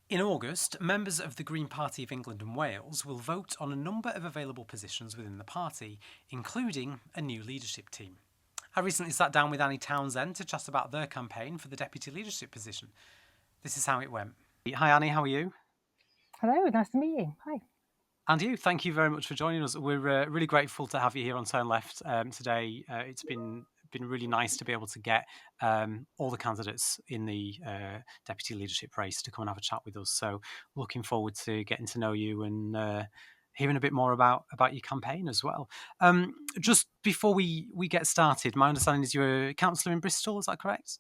In August, members of the Green Party of England and Wales will vote on a number of available positions within the party, including a new leadership team. I recently sat down with Annie Townsend to chat about their campaign for the deputy leadership position. This is how it went. Hi Annie, how are you? Hello, nice to meet you. Hi. And you, thank you very much for joining us. We're really grateful to have you here on Turn Left today. It's been really nice to be able to get all the candidates in the deputy leadership race to come and have a chat with us. So looking forward to getting to know you and hearing a bit more about your campaign as well. Just before we get started, my understanding is you're a councillor in Bristol. Is that correct?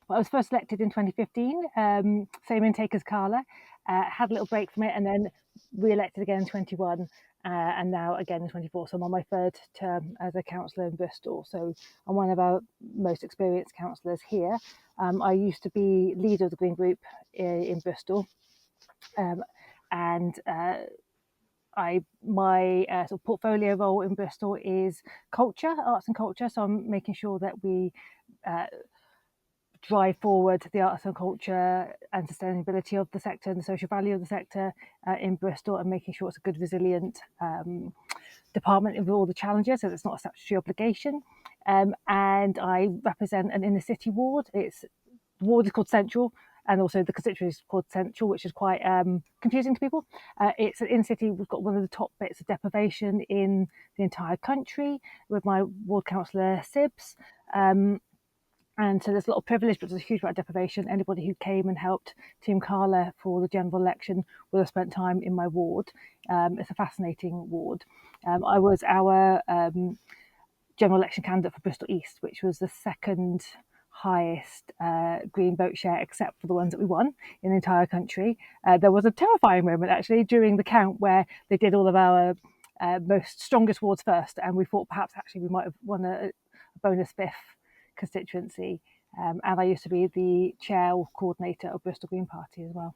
Well, I was first elected in 2015, same intake as Carla. Had a little break from it and then re-elected again in 21 and now again in 24. So I'm on my third term as a councillor in Bristol. So I'm one of our most experienced councillors here. I used to be leader of the Green Group in Bristol. And my sort of portfolio role in Bristol is culture, arts and culture. So I'm making sure that we drive forward the arts and culture and sustainability of the sector and the social value of the sector in Bristol, and making sure it's a good, resilient department with all the challenges, so it's not a statutory obligation. And I represent an inner city ward. The ward is called Central, and also the constituency is called Central, which is quite confusing to people. It's an inner city. We've got one of the top bits of deprivation in the entire country with my ward councillor Sibs. And so there's a lot of privilege, but there's a huge amount of deprivation. Anybody who came and helped Team Carla for the general election will have spent time in my ward. It's a fascinating ward. I was our general election candidate for Bristol East, which was the second highest Green vote share, except for the ones that we won in the entire country. There was a terrifying moment actually during the count where they did all of our most strongest wards first, and we thought perhaps actually we might have won a bonus fifth constituency. And I used to be the chair or coordinator of Bristol Green Party as well.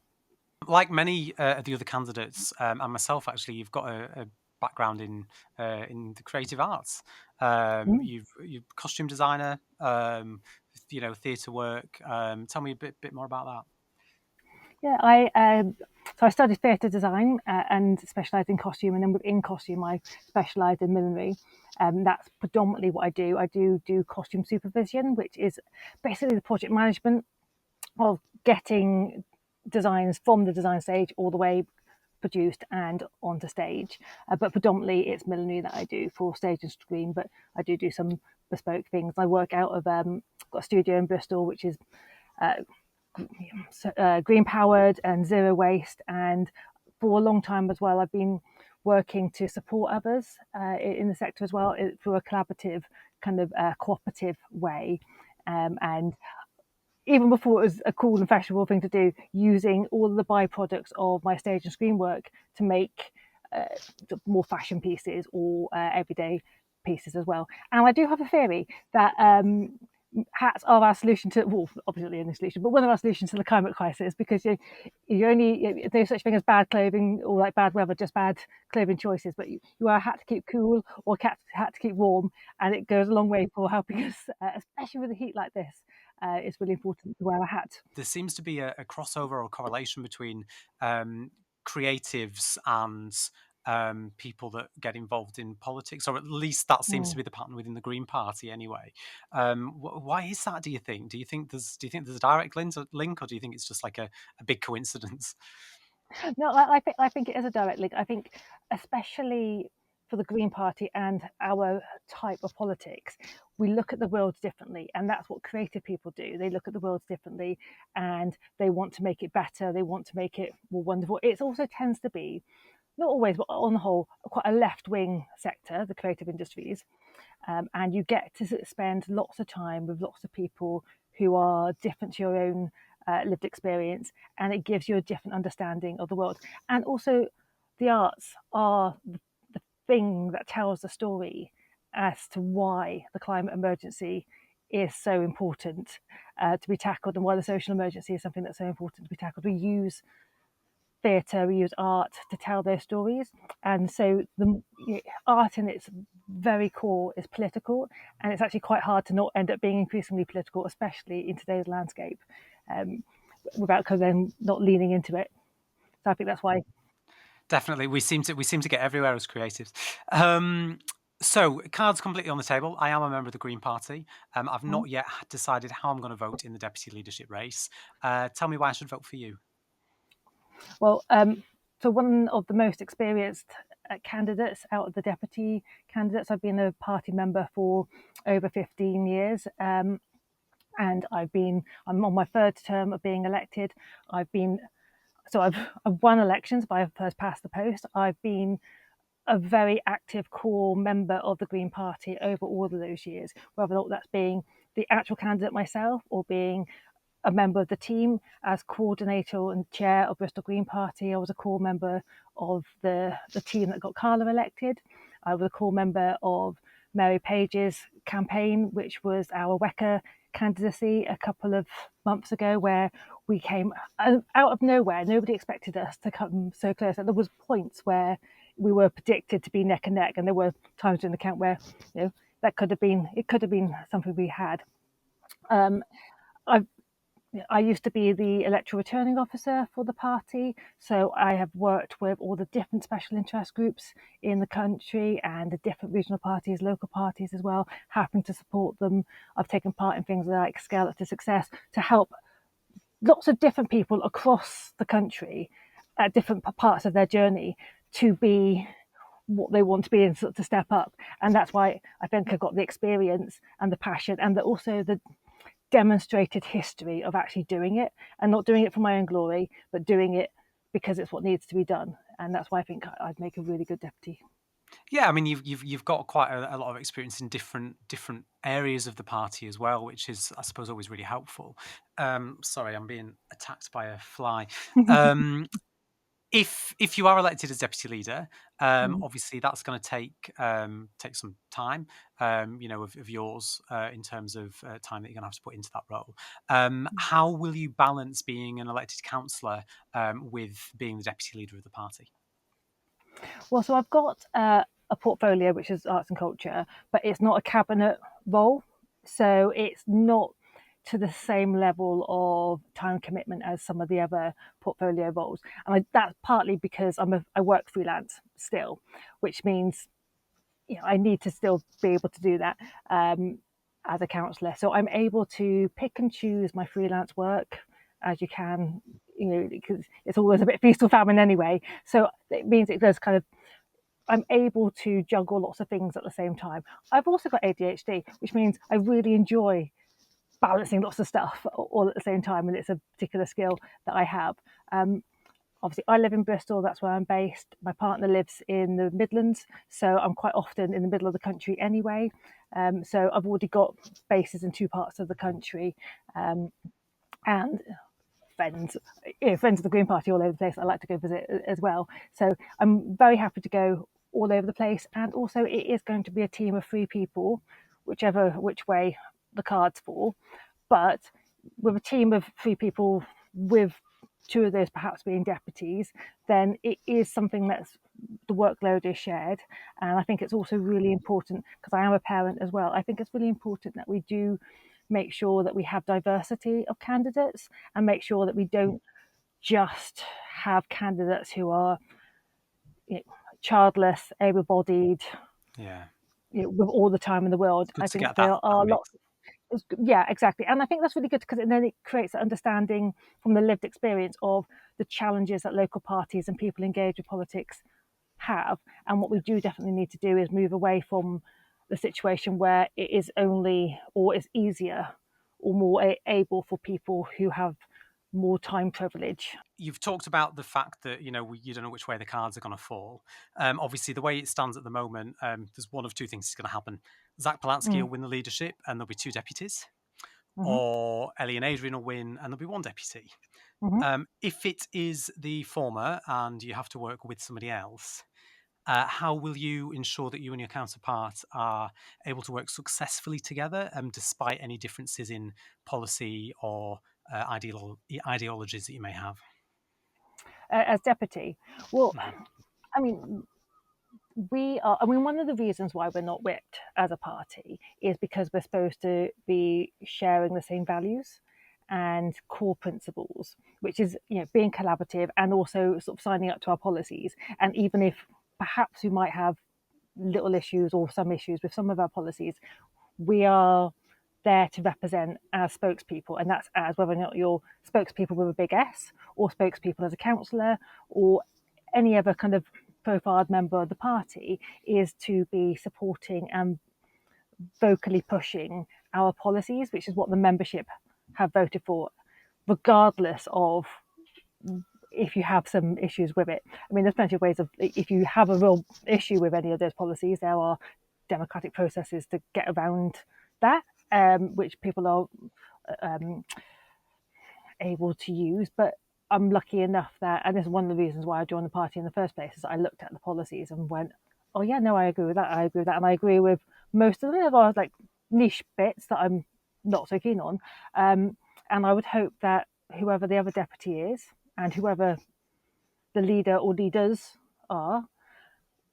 Like many of the other candidates, and myself, actually, you've got a background in the creative arts. Mm. You're a costume designer, theatre work. Tell me a bit more about that. Yeah, so I studied theatre design and specialised in costume, and then within costume, I specialised in millinery. That's predominantly what I do. I do costume supervision, which is basically the project management of getting designs from the design stage all the way produced and onto stage. But predominantly, it's millinery that I do for stage and screen. But I do some bespoke things. I work out of got a studio in Bristol, which is green powered and zero waste. And for a long time as well, I've been working to support others in the sector as well through a collaborative kind of cooperative way. And even before it was a cool and fashionable thing to do, using all of the byproducts of my stage and screen work to make more fashion pieces or everyday pieces as well. And I do have a theory that hats are our solution to, well, obviously only solution, but one of our solutions to the climate crisis, because there's no such thing as bad clothing or like bad weather, just bad clothing choices, but you wear a hat to keep cool or hat to keep warm, and it goes a long way for helping us, especially with a heat like this. It's really important to wear a hat. There seems to be a crossover or correlation between creatives and people that get involved in politics, or at least that seems to Mm. be the pattern within the Green Party anyway. Why is that? Do you think? Do you think there's a direct link, or do you think it's just like a big coincidence? No, I think it is a direct link. I think, especially for the Green Party and our type of politics, we look at the world differently, and that's what creative people do. They look at the world differently, and they want to make it better. They want to make it more wonderful. It also tends to be, not always, but on the whole, quite a left wing sector, the creative industries. And you get to spend lots of time with lots of people who are different to your own lived experience, and it gives you a different understanding of the world. And also, the arts are the thing that tells the story as to why the climate emergency is so important to be tackled, and why the social emergency is something that's so important to be tackled. We use theatre, we use art to tell their stories. And so art in its very core is political, and it's actually quite hard to not end up being increasingly political, especially in today's landscape. Um, without kind of then not leaning into it. So I think that's why. Definitely, we seem to get everywhere as creatives. So, cards completely on the table. I am a member of the Green Party. I've Mhm. not yet decided how I'm going to vote in the deputy leadership race. Tell me why I should vote for you. Well, so one of the most experienced candidates out of the deputy candidates, I've been a party member for over 15 years. And I'm on my third term of being elected. I've been, so I've won elections, but I've first passed the post. I've been a very active core member of the Green Party over all of those years, whether or not that's being the actual candidate myself or being a member of the team as coordinator and chair of Bristol Green Party. I was a core member of the team that got Carla elected. I was a core member of Mary Page's campaign, which was our WECA candidacy a couple of months ago, where we came out of nowhere. Nobody expected us to come so close. And there was points where we were predicted to be neck and neck, and there were times in the count where that could have been something we had. I've I used to be the electoral returning officer for the party, so I have worked with all the different special interest groups in the country and the different regional parties, local parties as well, helping to support them. I've taken part in things like Scale Up to Success to help lots of different people across the country at different parts of their journey to be what they want to be and sort of to step up. And that's why I think I've got the experience and the passion and also the demonstrated history of actually doing it and not doing it for my own glory, but doing it because it's what needs to be done. And that's why I think I'd make a really good deputy. Yeah, I mean, you've got quite a lot of experience in different areas of the party as well, which is, I suppose, always really helpful. Sorry, I'm being attacked by a fly. Um, if you are elected as deputy leader, Mhm. obviously that's going to take some time, of yours in terms of time that you're going to have to put into that role. How will you balance being an elected councillor with being the deputy leader of the party? Well, so I've got a portfolio which is arts and culture, but it's not a cabinet role. So it's not to the same level of time commitment as some of the other portfolio roles. And that's partly because I work freelance still, which means I need to still be able to do that as a counsellor. So I'm able to pick and choose my freelance work as you can, because it's always a bit feast or famine anyway. So it means it does kind of, I'm able to juggle lots of things at the same time. I've also got ADHD, which means I really enjoy balancing lots of stuff all at the same time, and it's a particular skill that I have. Obviously, I live in Bristol, that's where I'm based. My partner lives in the Midlands, so I'm quite often in the middle of the country anyway. So I've already got bases in two parts of the country, and friends, friends of the Green Party all over the place. I like to go visit as well. So I'm very happy to go all over the place. And also, it is going to be a team of three people, which way the cards fall. But with a team of three people, with two of those perhaps being deputies, then it is something that's the workload is shared. And I think it's also really important because I am a parent as well. I think it's really important that we do make sure that we have diversity of candidates and make sure that we don't just have candidates who are you know, childless, able-bodied, Yeah, with all the time in the world. it's good I to think get that there are mix. lots. Yeah, exactly. And I think that's really good because then it creates an understanding from the lived experience of the challenges that local parties and people engaged with politics have. And what we do definitely need to do is move away from the situation where it is only or it's easier or more able for people who have more time privilege. You've talked about the fact that you don't know which way the cards are going to fall. Obviously, the way it stands at the moment, there's one of two things that's going to happen. Zach Polansky Mm, will win the leadership, and there'll be two deputies, hmm or Ellie and Adrian will win, and there'll be one deputy. hmm If it is the former, and you have to work with somebody else, how will you ensure that you and your counterpart are able to work successfully together, despite any differences in policy or ideologies that you may have? As deputy, well, Mhm. I mean, I mean, one of the reasons why we're not whipped as a party is because we're supposed to be sharing the same values. and core principles, which is being collaborative and also sort of signing up to our policies. And even if perhaps we might have little issues or some issues with some of our policies, we are there to represent as spokespeople, and that's as whether or not you're spokespeople with a big S or spokespeople as a councillor or any other kind of profiled member of the party, is to be supporting and vocally pushing our policies, which is what the membership have voted for, regardless of if you have some issues with it. I mean, there's plenty of ways of, if you have a real issue with any of those policies, there are democratic processes to get around that, which people are um, able to use. But I'm lucky enough that, and this is one of the reasons why I joined the party in the first place, is I looked at the policies and went, oh yeah, no, I agree with that. I agree with that. And I agree with most of them. There are like niche bits that I'm not so keen on. And I would hope that whoever the other deputy is and whoever the leader or leaders are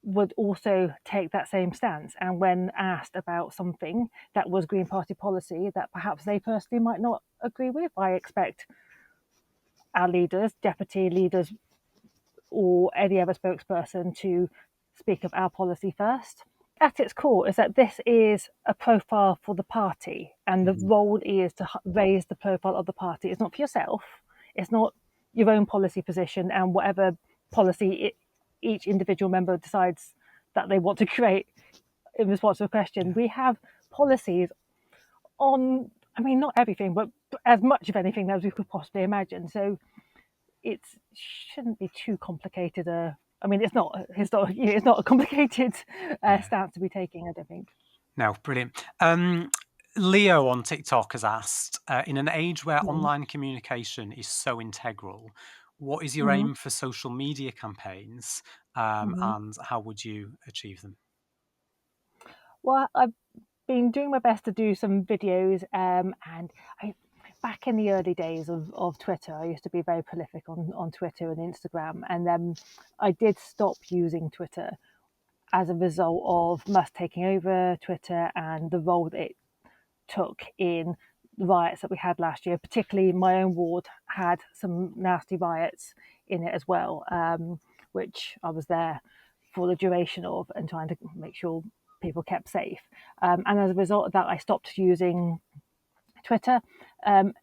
would also take that same stance. And when asked about something that was Green Party policy that perhaps they personally might not agree with, I expect our leaders, deputy leaders, or any other spokesperson to speak of our policy first. At its core is that this is a profile for the party, and the Mhm. role is to raise the profile of the party. It's not for yourself. It's not your own policy position and whatever policy each individual member decides that they want to create in response to a question. Yeah. We have policies on, I mean, not everything, but as much of anything as we could possibly imagine. So it shouldn't be too complicated. I mean, it's not a complicated Yeah. stance to be taking, I don't think. No, brilliant. Leo on TikTok has asked, in an age where Mm. online communication is so integral, what is your Mm. aim for social media campaigns, Mm. and how would you achieve them? Well, I've been doing my best to do some videos, and I, back in the early days of Twitter, I used to be very prolific on Twitter and Instagram, and then I did stop using Twitter as a result of Musk taking over Twitter and the role that it took in the riots that we had last year. Particularly, my own ward had some nasty riots in it as well, which I was there for the duration of and trying to make sure people kept safe. And as a result of that, I stopped using Twitter. Um,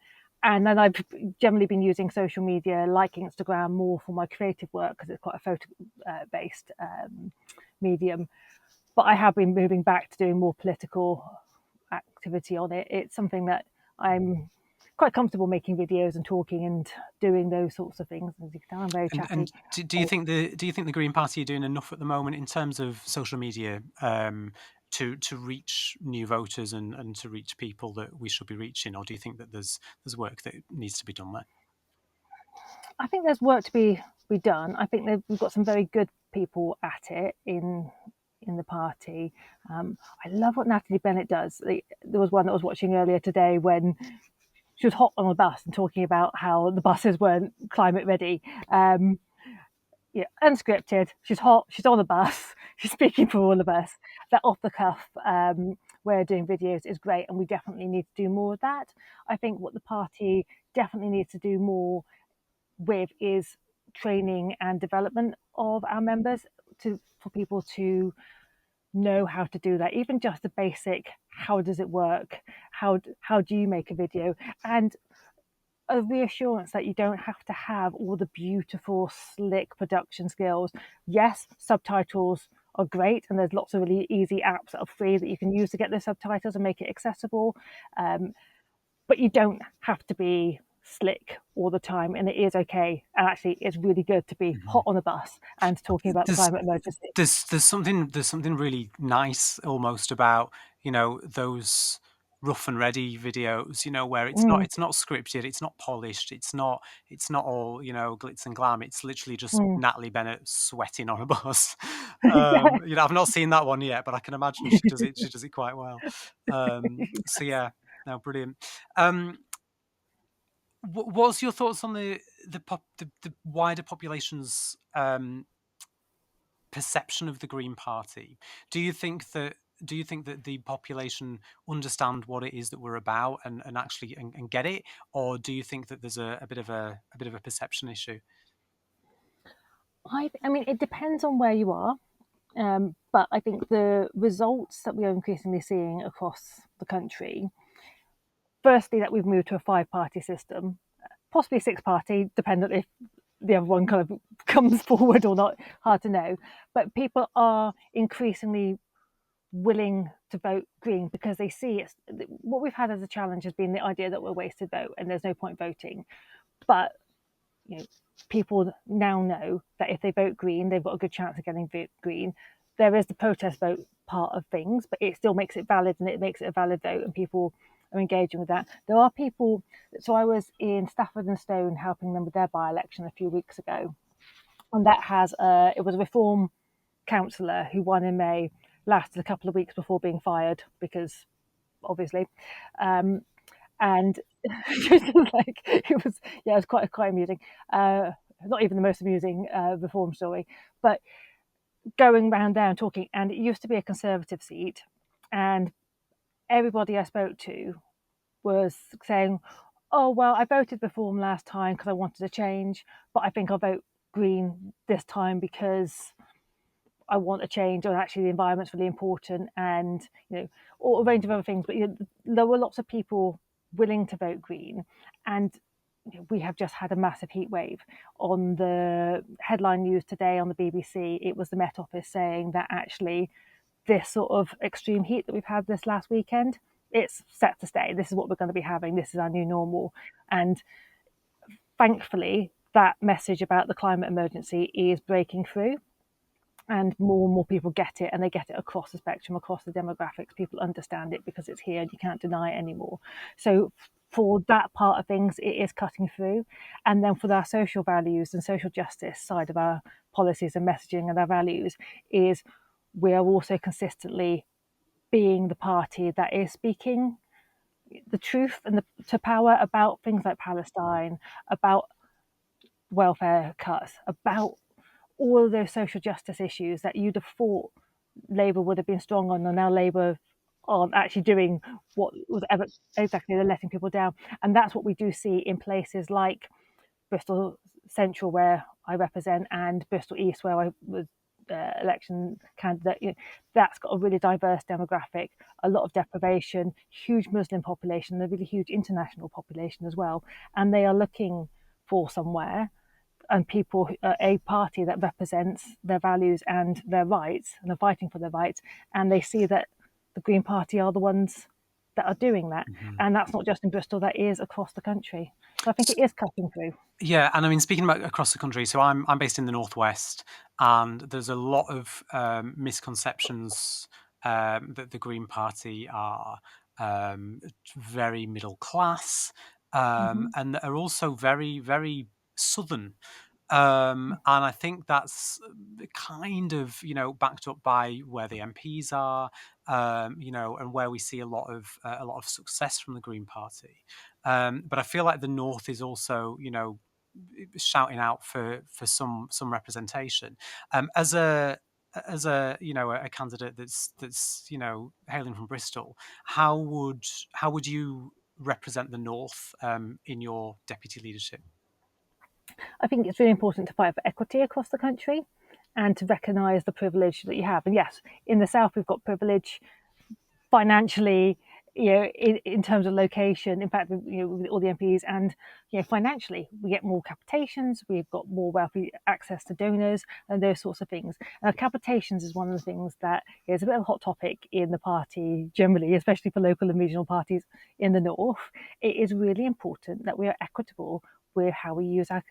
and then I've generally been using social media like Instagram more for my creative work because it's quite a photo based medium. But I have been moving back to doing more political activity on it. It's something that I'm quite comfortable making videos and talking and doing those sorts of things. As you can tell, I'm very And chatty. do you think the Green Party are doing enough at the moment in terms of social media, to reach new voters and to reach people that we should be reaching, or do you think that there's work that needs to be done there? I think there's work to be done. I think that we've got some very good people at it in the party. I love what Natalie Bennett does. There was one that I was watching earlier today when she was hot on the bus and talking about how the buses weren't climate ready. Yeah, unscripted. She's hot. She's on the bus. She's speaking for all of us. That off the cuff way of doing videos is great, and we definitely need to do more of that. I think what the party definitely needs to do more with is training and development of our members for people to know how to do that. Even just the basic, how does it work? How do you make a video? And a reassurance that you don't have to have all the beautiful, slick production skills. Yes, subtitles are great, and there's lots of really easy apps that are free that you can use to get the subtitles and make it accessible. But you don't have to be slick all the time, and it is okay. And actually, it's really good to be hot Mhm. on a bus and talking about the There's climate emergency. there's something really nice almost about, those rough and ready videos, where it's not Mm, it's not scripted, it's not polished, it's not all, glitz and glam. It's literally just mm. Natalie Bennett sweating on a bus. Yeah. I've not seen that one yet, but I can imagine she does it quite well. So yeah, no, brilliant. Um, what's your thoughts on the wider population's perception of the Green Party? Do you think that do you think that the population understand what it is that we're about and actually and get it, or do you think that there's a bit of a perception issue? I mean, it depends on where you are. But I think the results that we are increasingly seeing across the country, firstly, that we've moved to a 5-party system, possibly a 6-party, dependent if the other one kind of comes forward or not, hard to know. But people are increasingly willing to vote Green because they see it's what we've had as a challenge has been the idea that we're a wasted vote and there's no point voting. But you know, people now know that if they vote Green, they've got a good chance of getting Green. There is the protest vote part of things, but it still makes it valid and it makes it a valid vote, and people are engaging with that. There are people. So I was in Stafford and Stone helping them with their by-election a few weeks ago, and that has it was a Reform councillor who won in May, lasted a couple of weeks before being fired because obviously. And like it was, yeah, it was quite amusing. Not even the most amusing Reform story, but going round there and talking. And it used to be a Conservative seat, and everybody I spoke to was saying, "Oh well, I voted Reform last time because I wanted to change, but I think I'll vote Green this time because I want a change, or actually the environment's really important," and or a range of other things. But there were lots of people willing to vote Green, and we have just had a massive heat wave. On the headline news today on the BBC, it was the Met Office saying that actually this sort of extreme heat that we've had this last weekend, it's set to stay. This is what we're going to be having. This is our new normal. And thankfully, that message about the climate emergency is breaking through, and more people get it, and they get it across the spectrum, across the demographics. People understand it because it's here and you can't deny it anymore. So for that part of things, it is cutting through. And then for our social values and social justice side of our policies and messaging and our values, is we are also consistently being the party that is speaking the truth and to power about things like Palestine, about welfare cuts, about all of those social justice issues that you'd have thought Labour would have been strong on, and now Labour aren't actually doing what was ever exactly. They're letting people down, and that's what we do see in places like Bristol Central, where I represent, and Bristol East, where I was election candidate. That's got a really diverse demographic, a lot of deprivation, huge Muslim population, a really huge international population as well, and they are looking for somewhere and people, a party that represents their values and their rights and are fighting for their rights, and they see that the Green Party are the ones that are doing that. Mm-hmm. And that's not just in Bristol, that is across the country. So I think it is cutting through. Yeah, and I mean, speaking about across the country, so I'm based in the Northwest, and there's a lot of misconceptions that the Green Party are very middle class, Mm-hmm. and are also very, very southern. And I think that's kind of backed up by where the MPs are, and where we see a lot of success from the Green Party. But I feel like the North is also shouting out for some representation. As a a candidate that's hailing from Bristol, how would you represent the North in your deputy leadership? I think it's really important to fight for equity across the country and to recognise the privilege that you have. And yes, in the South, we've got privilege financially, in terms of location. In fact, with all the MPs, and financially, we get more capitations. We've got more wealthy access to donors and those sorts of things. Capitations is one of the things that is a bit of a hot topic in the party generally, especially for local and regional parties in the north. It is really important that we are equitable with how we use our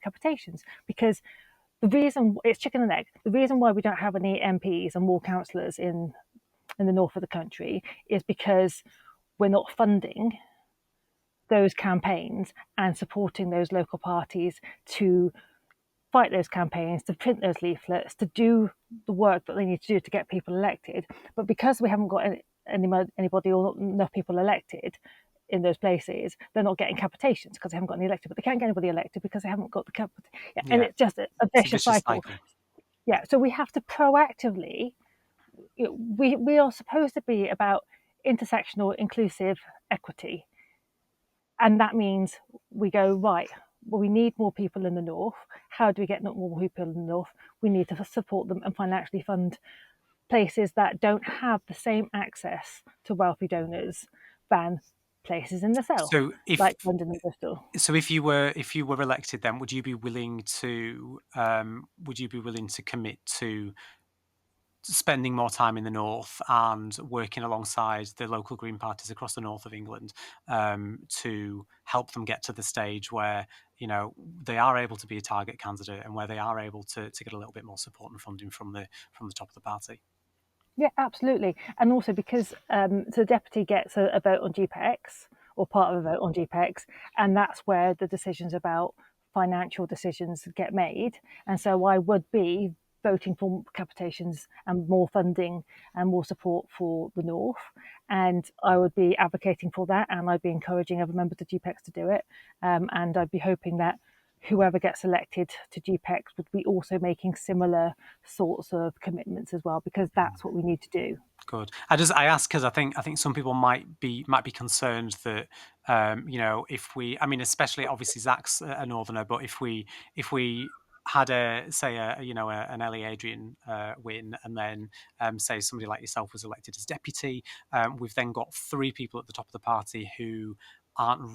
capitations, because the reason it's chicken and egg. The reason why we don't have any MPs and more councillors in the north of the country is because we're not funding those campaigns and supporting those local parties to fight those campaigns, to print those leaflets, to do the work that they need to do to get people elected. But because we haven't got anybody or not enough people elected in those places, they're not getting capitations because they haven't got any elected. But they can't get anybody elected because they haven't got the capital. Yeah, and Yeah, it's just a it's a vicious vicious cycle. cycle. Yeah, so we have to proactively we are supposed to be about intersectional, inclusive equity, and that means we go right. Well, we need more people in the north. How do we get more people in the north? We need to support them and financially fund places that don't have the same access to wealthy donors than places in the south, So like London and Bristol. if you were elected, then would you be willing to commit to spending more time in the north and working alongside the local Green parties across the north of England to help them get to the stage where they are able to be a target candidate and where they are able to get a little bit more support and funding from the top of the party? Yeah, absolutely. And also because so the deputy gets a vote on GPEX or part of a vote on GPEX, and that's where the decisions about financial decisions get made. And so I would be voting for capitations and more funding and more support for the North. And I would be advocating for that, and I'd be encouraging other members of GPEX to do it. And I'd be hoping that whoever gets elected to GPEX would be also making similar sorts of commitments as well, because that's what we need to do. Good. I ask because I think some people might be concerned that if we, I mean, especially obviously Zach's a northerner, but if we had an Ellie Adrian win, and then say somebody like yourself was elected as deputy, we've then got three people at the top of the party who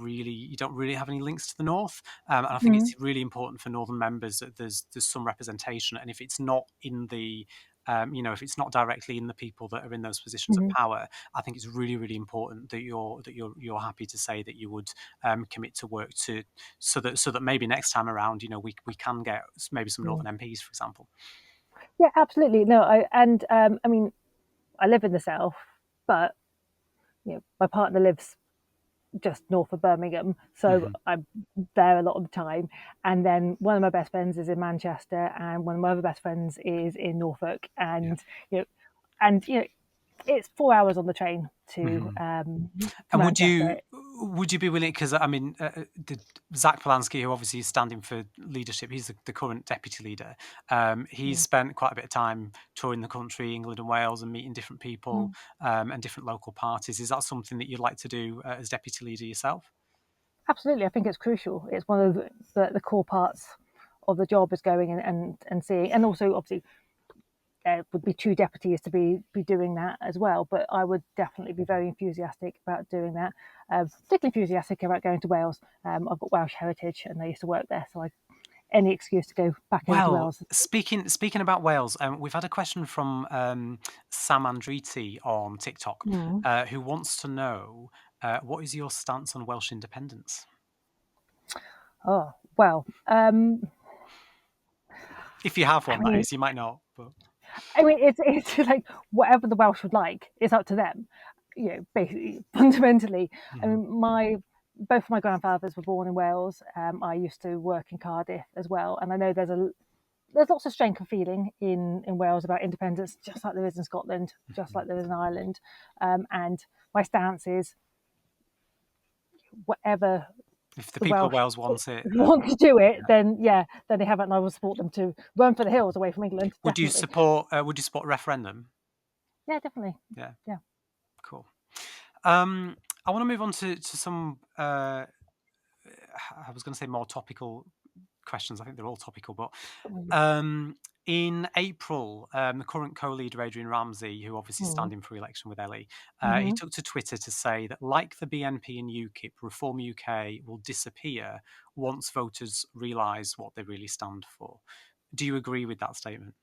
you don't really have any links to the north, and I think it's really important for northern members that there's some representation, and if it's not in the if it's not directly in the people that are in those positions of power, I think it's really, really important that you're happy to say that you would commit to work so that maybe next time around, we can get maybe some northern MPs, for example. Yeah, absolutely. No, I mean, I live in the south, but my partner lives just north of Birmingham, so I'm there a lot of the time. And then one of my best friends is in Manchester, and one of my other best friends is in Norfolk. And it's 4 hours on the train to And Manchester. would you be willing? Because I mean, Zach Polanski, who obviously is standing for leadership, he's the current deputy leader. He's spent quite a bit of time touring the country, England and Wales, and meeting different people and different local parties. Is that something that you'd like to do as deputy leader yourself? Absolutely, I think it's crucial. It's one of the core parts of the job, is going and seeing, and also obviously there would be two deputies to be doing that as well. But I would definitely be very enthusiastic about doing that. Particularly enthusiastic about going to Wales. I've got Welsh heritage, and I used to work there, so any excuse to go back into Well, Wales. speaking about Wales, we've had a question from Sam Andretti on TikTok, who wants to know what is your stance on Welsh independence? Oh well, If you have I one, that mean, is, you might not. But it's like whatever the Welsh would like, it's up to them. Basically, fundamentally. I mean, both of my grandfathers were born in Wales. I used to work in Cardiff as well, and I know there's lots of strength of feeling in Wales about independence, just like there is in Scotland, just like there is in Ireland. And my stance is whatever if the the people of Welsh Wales want it, want to do it, then then they have it, and I will support them to run for the hills away from England. would you Definitely, support? Would you support a referendum? yeah, definitely, Yeah, yeah. cool. I want to move on to some. I was going to say more topical questions. I think they're all topical, but in April, the current co-leader Adrian Ramsey, who obviously is standing for election with Ellie, he took to Twitter to say that, like the BNP and UKIP, Reform UK will disappear once voters realise what they really stand for. Do you agree with that statement?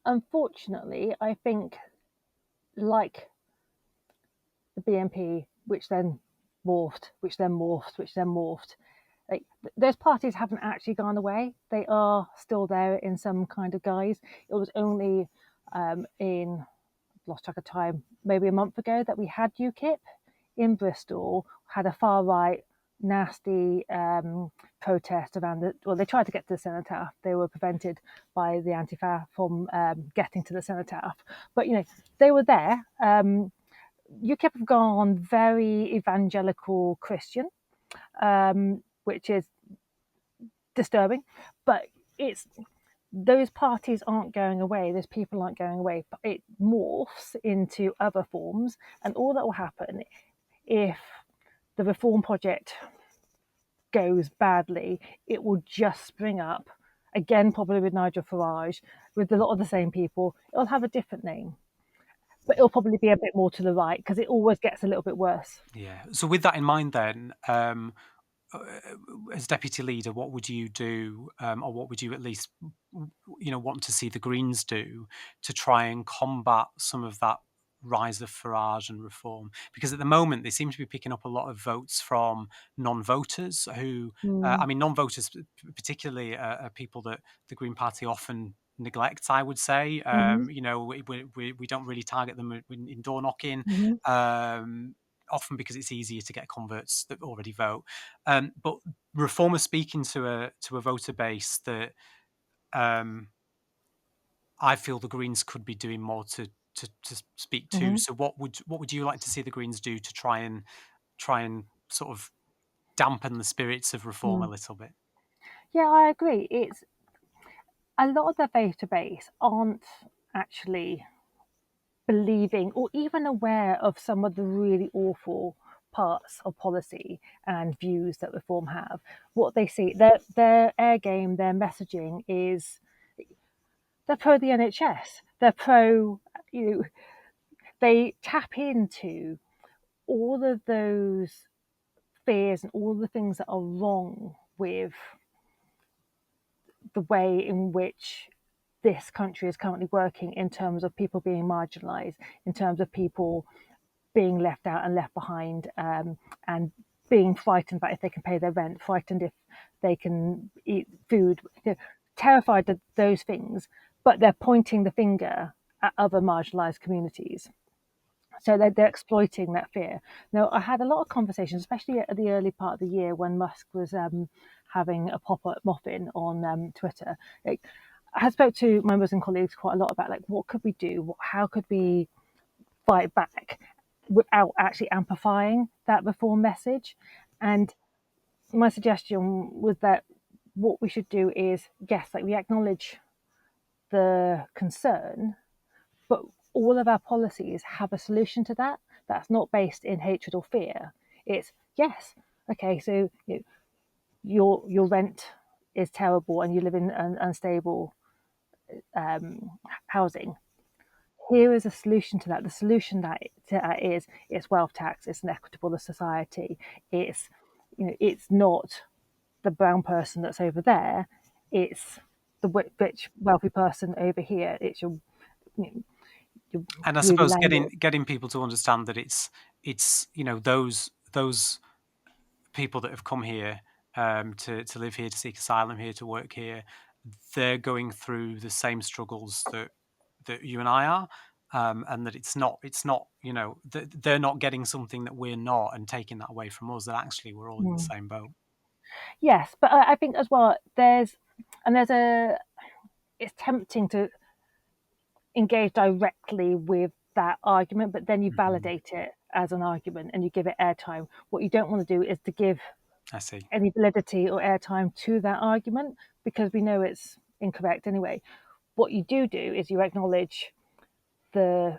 Unfortunately, I think, like the BNP, which then morphed, which then morphed, which then morphed. Like, those parties haven't actually gone away. They are still there in some kind of guise. It was only in, I've lost track of time, maybe a month ago, that we had UKIP in Bristol, had a far right nasty protest around they tried to get to the cenotaph. They were prevented by the Antifa from getting to the cenotaph. But they were there. UKIP have gone very evangelical Christian, which is disturbing, but it's those parties aren't going away, those people aren't going away, but it morphs into other forms. And all that will happen if the reform project goes badly, it will just spring up again, probably with Nigel Farage, with a lot of the same people. It'll have a different name, but it'll probably be a bit more to the right because it always gets a little bit worse. Yeah. So with that in mind, then, uh, as deputy leader, what would you do, or what would you at least, want to see the Greens do to try and combat some of that rise of Farage and reform? Because at the moment they seem to be picking up a lot of votes from non-voters who, Mm, I mean, non-voters particularly are people that the Green Party often neglects. I would say, hmm we don't really target them in door knocking. hmm Um, Often because it's easier to get converts that already vote. But Reform are speaking to a voter base that um, I feel the Greens could be doing more to speak to. hmm So what would you like to see the Greens do to try and sort of dampen the spirits of Reform a mm. little bit? Yeah, I agree. It's a lot of the voter base aren't actually believing or even aware of some of the really awful parts of policy and views that reform have. What they see, their air game, their messaging is they're pro the NHS. They're pro, you know, they tap into all of those fears and all the things that are wrong with the way in which this country is currently working in terms of people being marginalized, in terms of people being left out and left behind, and being frightened about if they can pay their rent, frightened if they can eat food, terrified of those things, but they're pointing the finger at other marginalized communities. So they're exploiting that fear. Now, I had a lot of conversations, especially at the early part of the year when Musk was having a pop up muffin on Twitter. Like, I had spoke to my Muslim colleagues quite a lot about like what could we do, how could we fight back without actually amplifying that reform message. And my suggestion was that what we should do is, yes, like we acknowledge the concern, but all of our policies have a solution to that. That's not based in hatred or fear. It's yes, okay, so your rent is terrible and you live in an unstable housing. Here is a solution to that. The solution to that is it's wealth tax. It's an equitable society. It's it's not the brown person that's over there. It's the rich wealthy person over here. It's you know, your And I greedy suppose getting landlord. getting people to understand that it's those people that have come here to live here, to seek asylum here, to work here, they're going through the same struggles that you and I are, and that it's not that they're not getting something that we're not, and taking that away from us. That actually we're all in the Mm. same boat. Yes, but I think as well there's a it's tempting to engage directly with that argument, but then you Hmm. validate it as an argument and you give it airtime. What you don't want to do is to give I see. any validity or airtime to that argument because we know it's incorrect anyway. What you do is you acknowledge the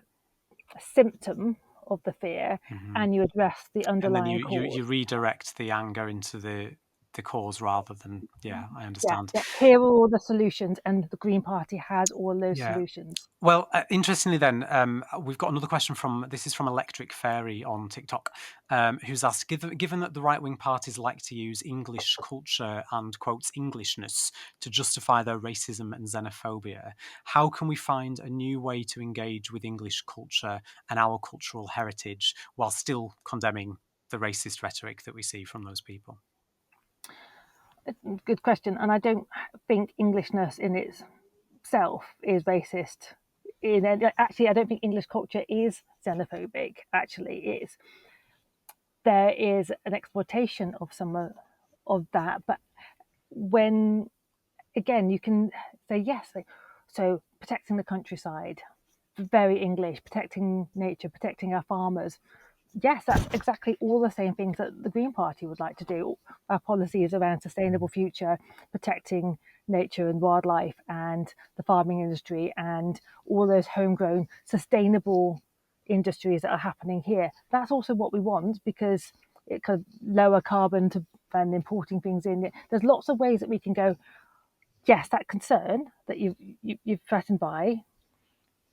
symptom of the fear Hmm. and you address the And then underlying you cause. redirect the anger into the cause rather than, yeah, I Yeah, understand. yeah. Here are all the solutions, and the Green Party has all those Yeah. solutions. Well, interestingly, then we've got another question from this is from Electric Fairy on TikTok, who's asked: given that the right wing parties like to use English culture and quotes Englishness to justify their racism and xenophobia, how can we find a new way to engage with English culture and our cultural heritage while still condemning the racist rhetoric that we see from those people? Good question. And I don't think Englishness in itself is racist. Actually, I don't think English culture is xenophobic. Actually, it's there is an exploitation of some of that. But when again, you can say yes. So protecting the countryside, very English, protecting nature, protecting our farmers, yes, that's exactly all the same things that the Green Party would like to do. Our policies around sustainable future, protecting nature and wildlife and the farming industry and all those homegrown sustainable industries that are happening here. That's also what we want because it could lower carbon than importing things in. There's lots of ways that we can go, yes, that concern that you've threatened by,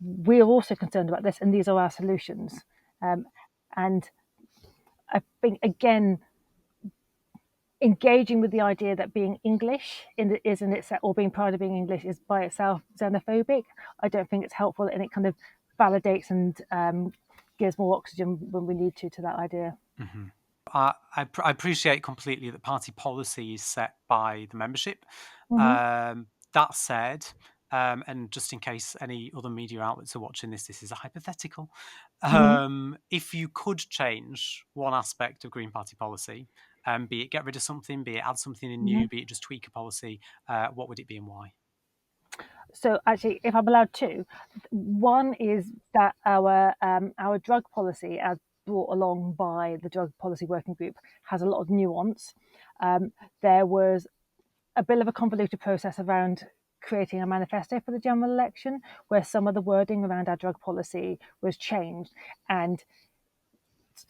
we're also concerned about this and these are our solutions. And I think, again, engaging with the idea that being English is in itself, or being proud of being English, is by itself xenophobic. I don't think it's helpful, and it kind of validates and gives more oxygen when we need to that idea. Mm-hmm. I appreciate completely that party policy is set by the membership. Mm-hmm. That said, and just in case any other media outlets are watching this, this is a hypothetical. Mm-hmm. If you could change one aspect of Green Party policy, be it get rid of something, be it add something in Mm-hmm. new, be it just tweak a policy, what would it be and why? So actually, if I'm allowed to, one is that our drug policy, as brought along by the Drug Policy Working Group, has a lot of nuance. There was a bit of a convoluted process around creating a manifesto for the general election, where some of the wording around our drug policy was changed. And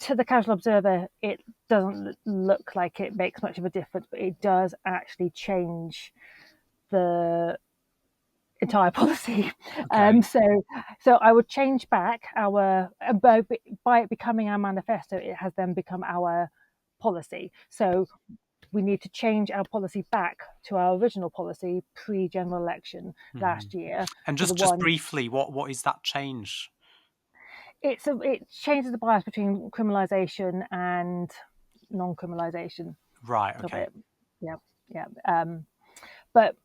to the casual observer, it doesn't look like it makes much of a difference, but it does actually change the entire policy. Okay. So I would change back our by it becoming our manifesto, it has then become our policy. So we need to change our policy back to our original policy pre-general election Mhm. last year And to the just one. briefly, what is that change? It changes the bias between criminalisation and non-criminalisation Right. of Okay. it. Yeah, yeah. But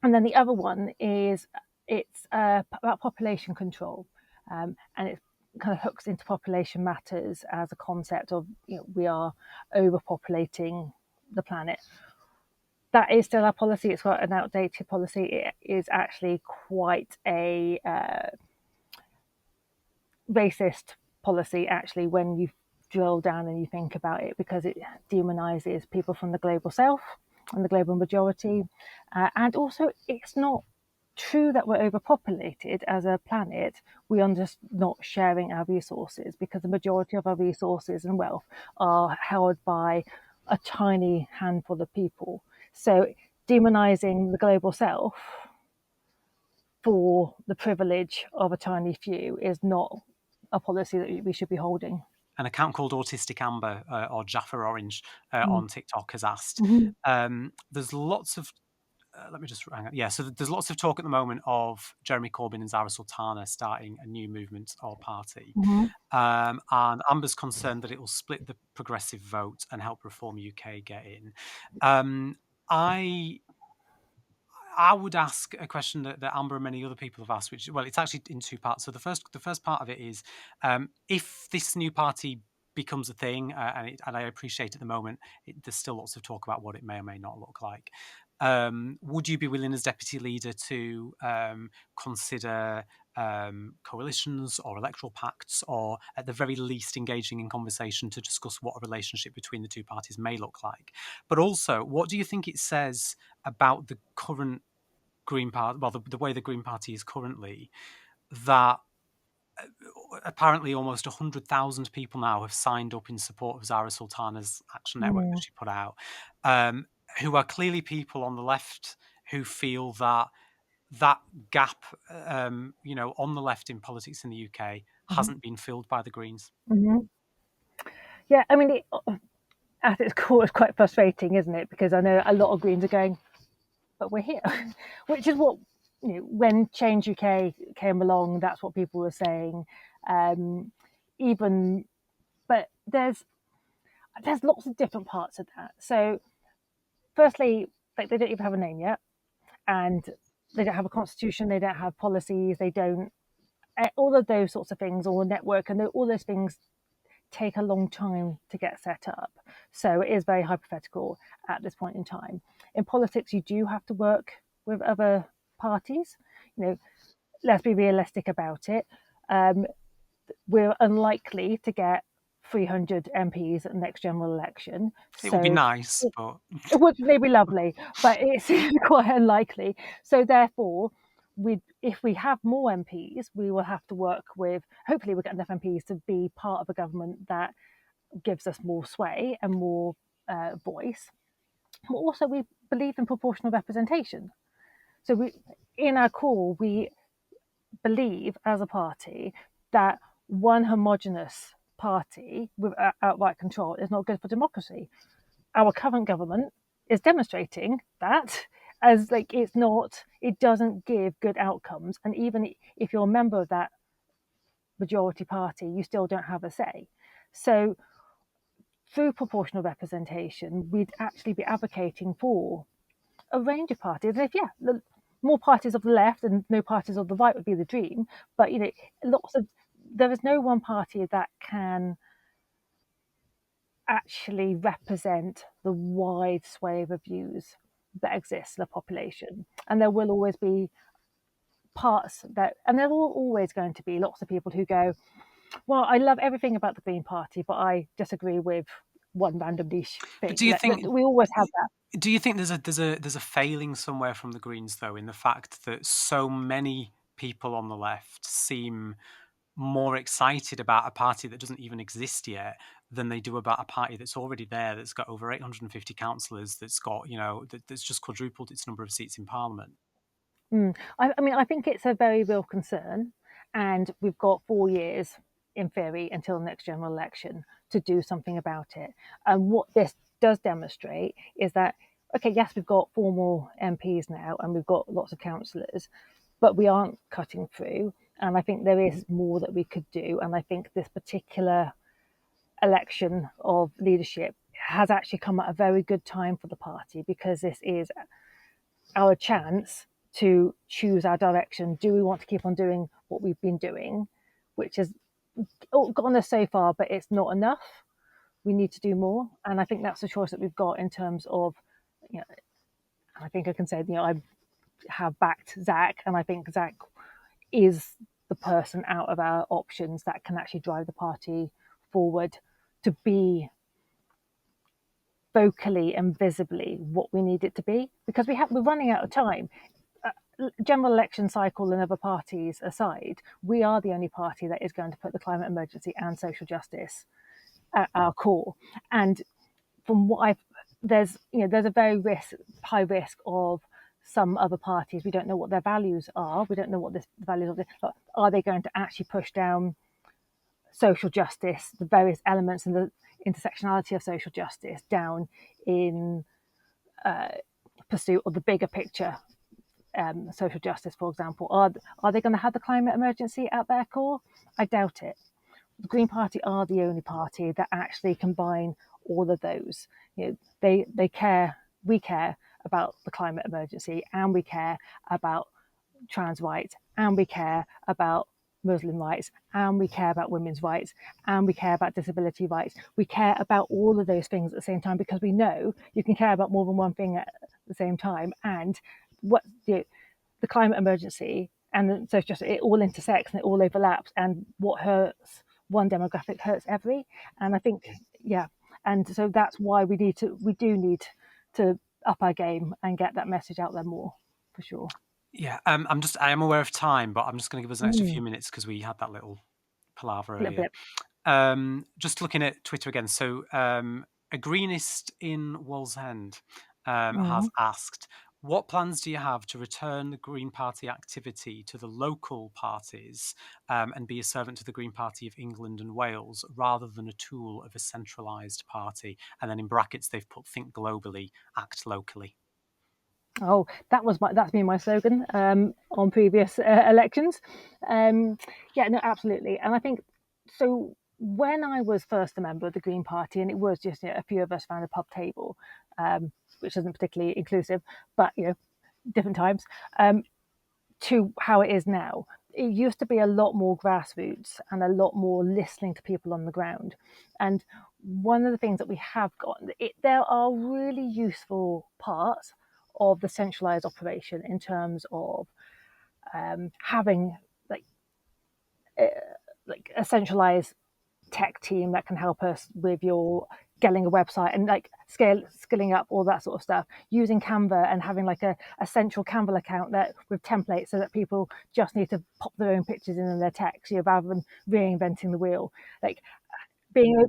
and then the other one is it's about population control, and it kind of hooks into population matters as a concept of, we are overpopulating the planet. That is still our policy. It's got an outdated policy. It is actually quite a racist policy, actually, when you drill down and you think about it, because it demonizes people from the global south and the global majority. And also, it's not true that we're overpopulated as a planet. We are just not sharing our resources, because the majority of our resources and wealth are held by a tiny handful of people. So demonizing the global south for the privilege of a tiny few is not a policy that we should be holding. An account called Autistic Amber or Jaffa Orange on TikTok has asked. Mm-hmm. There's lots of let me just hang on. Yeah, so there's lots of talk at the moment of Jeremy Corbyn and Zara Sultana starting a new movement or party. Mm-hmm. And Amber's concerned that it will split the progressive vote and help Reform UK get in. Um, I I would ask a question that Amber and many other people have asked, which, well, it's actually in two parts. So the first part of it is, if this new party becomes a thing, and I appreciate at the moment there's still lots of talk about what it may or may not look like. Would you be willing, as deputy leader, to consider coalitions or electoral pacts, or at the very least engaging in conversation to discuss what a relationship between the two parties may look like? But also, what do you think it says about the current Green Party, well, the way the Green Party is currently, that apparently almost 100,000 people now have signed up in support of Zara Sultana's action network that Mm-hmm. she put out, um, who are clearly people on the left who feel that that gap, on the left in politics in the UK hasn't been filled by the Greens. Mm-hmm. Yeah, I mean, at its core, it's quite frustrating, isn't it? Because I know a lot of Greens are going, but we're here, which is what, when Change UK came along, that's what people were saying. Um, even, but there's lots of different parts of that. So, firstly, like, they don't even have a name yet, and they don't have a constitution, they don't have policies, they don't, all of those sorts of things, or a network, and all those things take a long time to get set up. So it is very hypothetical at this point in time. In politics, you do have to work with other parties. Let's be realistic about it. We're unlikely to get 300 MPs at the next general election. It would be So nice, but it would maybe lovely, but it's quite unlikely. So therefore, if we have more MPs, we will have to work with. Hopefully, we'll get enough MPs to be part of a government that gives us more sway and more voice. But also, we believe in proportional representation. So in our core, we believe as a party that one homogenous party with outright control is not good for democracy. Our current government is demonstrating that, as like it doesn't give good outcomes, and even if you're a member of that majority party, you still don't have a say. So through proportional representation, we'd actually be advocating for a range of parties. And if more parties of the left and no parties of the right would be the dream, but there is no one party that can actually represent the wide swathe of views that exist in the population. And there will always be and there are always going to be lots of people who go, well, I love everything about the Green Party, but I disagree with one random niche but thing. We always have that. do you think there's a failing somewhere from the Greens though, in the fact that so many people on the left seem more excited about a party that doesn't even exist yet than they do about a party that's already there, that's got over 850 councillors, that's got, that's just quadrupled its number of seats in Parliament? I mean, I think it's a very real concern, and we've got 4 years in theory until the next general election to do something about it. And what this does demonstrate is that, okay, yes, we've got 4 more MPs now, and we've got lots of councillors, but we aren't cutting through. And I think there is more that we could do. And I think this particular election of leadership has actually come at a very good time for the party, because this is our chance to choose our direction. Do we want to keep on doing what we've been doing, which has gone us so far, but it's not enough? We need to do more. And I think that's the choice that we've got in terms of, I think I can say, I have backed Zach, and I think Zach is the person out of our options that can actually drive the party forward to be vocally and visibly what we need it to be, because we're running out of time. General election cycle and other parties aside, we are the only party that is going to put the climate emergency and social justice at our core. And from what there's a very high risk of some other parties. We don't know what their values are. We don't know what the values are. Are they going to actually push down social justice, the various elements and the intersectionality of social justice down in pursuit of the bigger picture? Social justice, for example, are they going to have the climate emergency at their core? I doubt it. The Green Party are the only party that actually combine all of those. They care. We care about the climate emergency, and we care about trans rights, and we care about Muslim rights, and we care about women's rights, and we care about disability rights. We care about all of those things at the same time, because we know you can care about more than one thing at the same time. And what the climate emergency and the social justice, it all intersects and it all overlaps. And what hurts one demographic hurts every. And I think, and so that's why we do need to up our game and get that message out there more, for sure. Yeah, I am aware of time, but I'm just going to give us an extra few Mm. minutes because we had that little palaver A little earlier. bit. Just looking at Twitter again. So, a greenist in Wallsend has Mm. asked, what plans do you have to return the Green Party activity to the local parties and be a servant to the Green Party of England and Wales rather than a tool of a centralised party? And then in brackets, they've put think globally, act locally. Oh, that's been my slogan on previous elections. Yeah, no, absolutely. And I think so. When I was first a member of the Green Party, and it was just a few of us around a pub table, which isn't particularly inclusive, but different times, to how it is now. It used to be a lot more grassroots and a lot more listening to people on the ground. And one of the things that we have got, there are really useful parts of the centralized operation in terms of having like a centralized tech team that can help us with your getting a website and like skilling up all that sort of stuff, using Canva and having like a central Canva account that with templates so that people just need to pop their own pictures in their text, rather than reinventing the wheel. Like being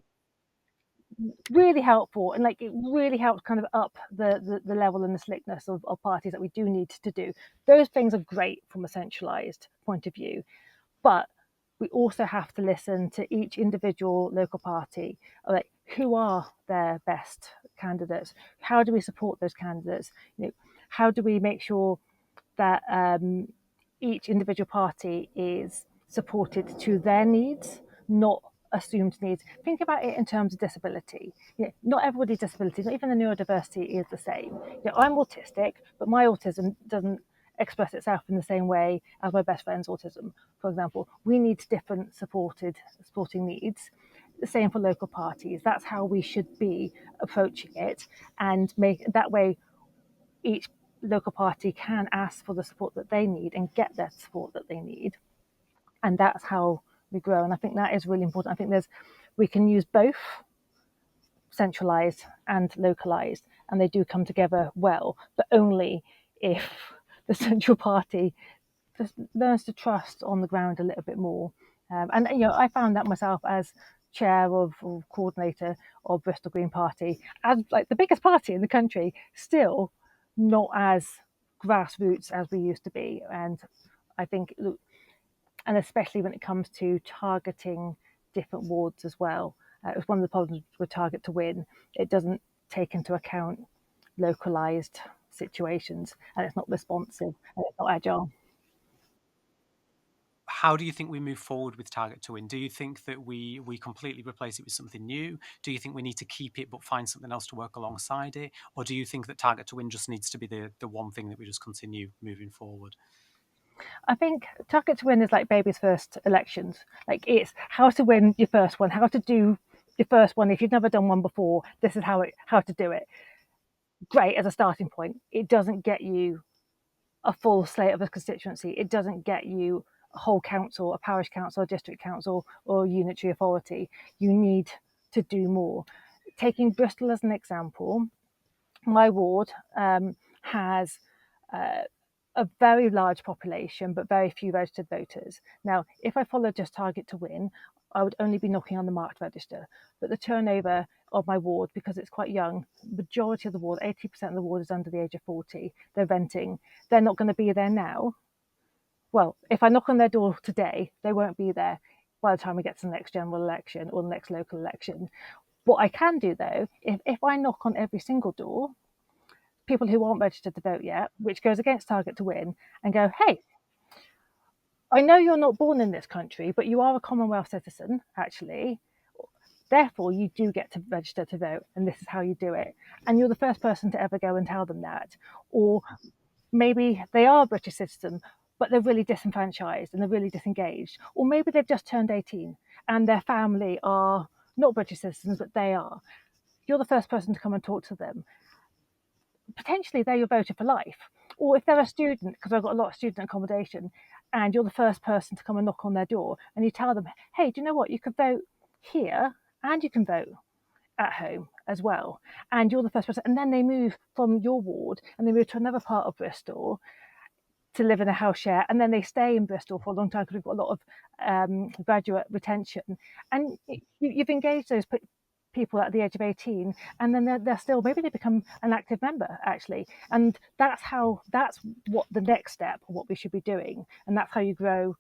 really helpful, and like it really helps kind of up the level and the slickness of parties that we do need to do. Those things are great from a centralized point of view, but we also have to listen to each individual local party, like who are their best candidates, how do we support those candidates, how do we make sure that each individual party is supported to their needs, not assumed needs. Think about it in terms of disability. Not everybody's disability, not even the neurodiversity, is the same. I'm autistic, but my autism doesn't express itself in the same way as my best friend's autism, for example. We need different supporting needs. The same for local parties. That's how we should be approaching it, and make that way each local party can ask for the support that they need and get that support that they need. And that's how we grow. And I think that is really important. I think we can use both centralized and localized, and they do come together well, but only if the central party just learns to trust on the ground a little bit more. And I found that myself as chair or coordinator of Bristol Green Party, as like the biggest party in the country, still not as grassroots as we used to be. And I think, and especially when it comes to targeting different wards as well, it was one of the problems with Target to Win. It doesn't take into account localized situations, and it's not responsive, and it's not agile. How do you think we move forward with Target to Win? Do you think that we completely replace it with something new? Do you think we need to keep it but find something else to work alongside it? Or do you think that Target to Win just needs to be the one thing that we just continue moving forward? I think Target to Win is like baby's first elections. Like it's how to win your first one, how to do your first one. If you've never done one before, this is how to do it. Great as a starting point. It doesn't get you a full slate of a constituency. It doesn't get you a whole council, a parish council, a district council, or a unitary authority. You need to do more. Taking Bristol as an example, my ward has a very large population, but very few registered voters. Now, if I followed just Target to Win, I would only be knocking on the marked register. But the turnover of my ward, because it's quite young, majority of the ward, 80% of the ward is under the age of 40. They're renting. They're not going to be there now. Well, if I knock on their door today, they won't be there by the time we get to the next general election or the next local election. What I can do though, if I knock on every single door, people who aren't registered to vote yet, which goes against Target to Win, and go, hey, I know you're not born in this country, but you are a Commonwealth citizen, actually. Therefore, you do get to register to vote, and this is how you do it. And you're the first person to ever go and tell them that. Or maybe they are a British citizen, but they're really disenfranchised and they're really disengaged. Or maybe they've just turned 18 and their family are not British citizens, but they are. You're the first person to come and talk to them. Potentially they're your voter for life. Or if they're a student, because I've got a lot of student accommodation, and you're the first person to come and knock on their door, and you tell them, hey, do you know what? You could vote here and you can vote at home as well. And you're the first person. And then they move from your ward and they move to another part of Bristol to live in a house share, and then they stay in Bristol for a long time because we've got a lot of graduate retention. And you've engaged those people at the age of 18, and then they're still, maybe they become an active member actually, and that's what the next step, what we should be doing, and that's how you grow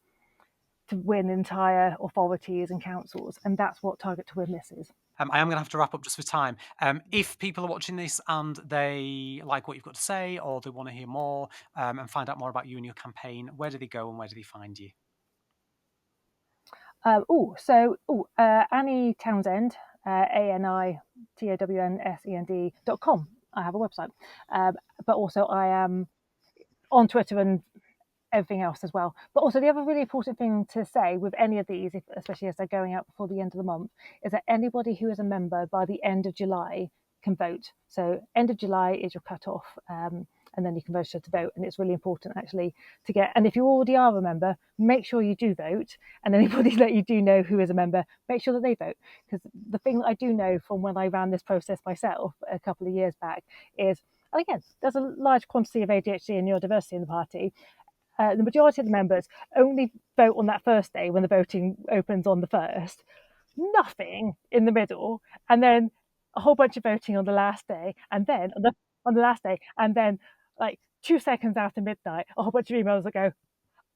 to win entire authorities and councils, and that's what Target to Win misses. I am going to have to wrap up just for time. If people are watching this and they like what you've got to say, or they want to hear more and find out more about you and your campaign, where do they go and where do they find you? Annie Townsend, ANITOWNSEND.com. I have a website, but also I am on Twitter and everything else as well. But also the other really important thing to say with any of these, especially as they're going out before the end of the month, is that anybody who is a member by the end of July can vote. So end of July is your cutoff, and then you can register to vote. And it's really important actually to get, and if you already are a member, make sure you do vote. And anybody that you do know who is a member, make sure that they vote. Because the thing that I do know from when I ran this process myself a couple of years back is, and again, there's a large quantity of ADHD and neurodiversity in the party. The majority of the members only vote on that first day when the voting opens on the first, nothing in the middle, and then a whole bunch of voting on the last day, and then on the last day, and then like 2 seconds after midnight, a whole bunch of emails that go,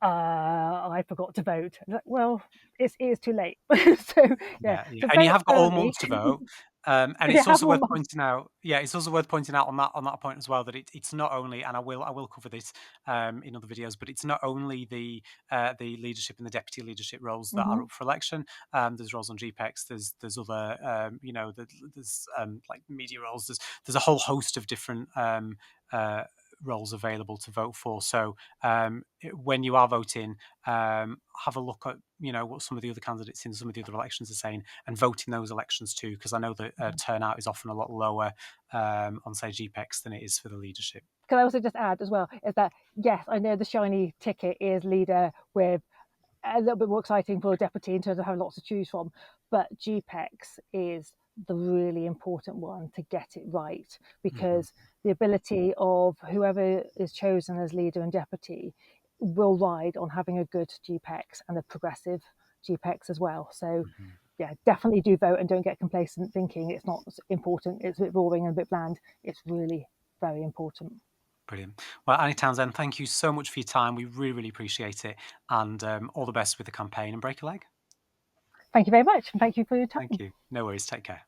I forgot to vote. Like, well, it is too late. So yeah, Yeah, yeah, so and you vote have got all early. month to vote. And Yeah, it's have also one worth month. pointing out. Yeah, it's also worth pointing out on that point as well that it's not only, and I will cover this in other videos, but it's not only the leadership and the deputy leadership roles that Mm-hmm. are up for election. There's roles on GPEX. There's other there's like media roles. There's a whole host of different uh, roles available to vote for. So when you are voting, have a look at what some of the other candidates in some of the other elections are saying, and vote in those elections too, because I know that turnout is often a lot lower on say GPEX than it is for the leadership. Can I also just add as well is that yes, I know the shiny ticket is leader with a little bit more exciting for a deputy in terms of having lots to choose from. But GPEX is the really important one to get it right, Hmm. because the ability of whoever is chosen as leader and deputy will ride on having a good GPEX and a progressive GPEX as well. So Hmm. yeah, definitely do vote and don't get complacent thinking it's not important, it's a bit boring and a bit bland. It's really very important. Brilliant. Well, Annie Townsend, thank you so much for your time. We really, really appreciate it, and all the best with the campaign and break a leg. Thank you very much, and thank you for your Thank time. you. No worries. Take care.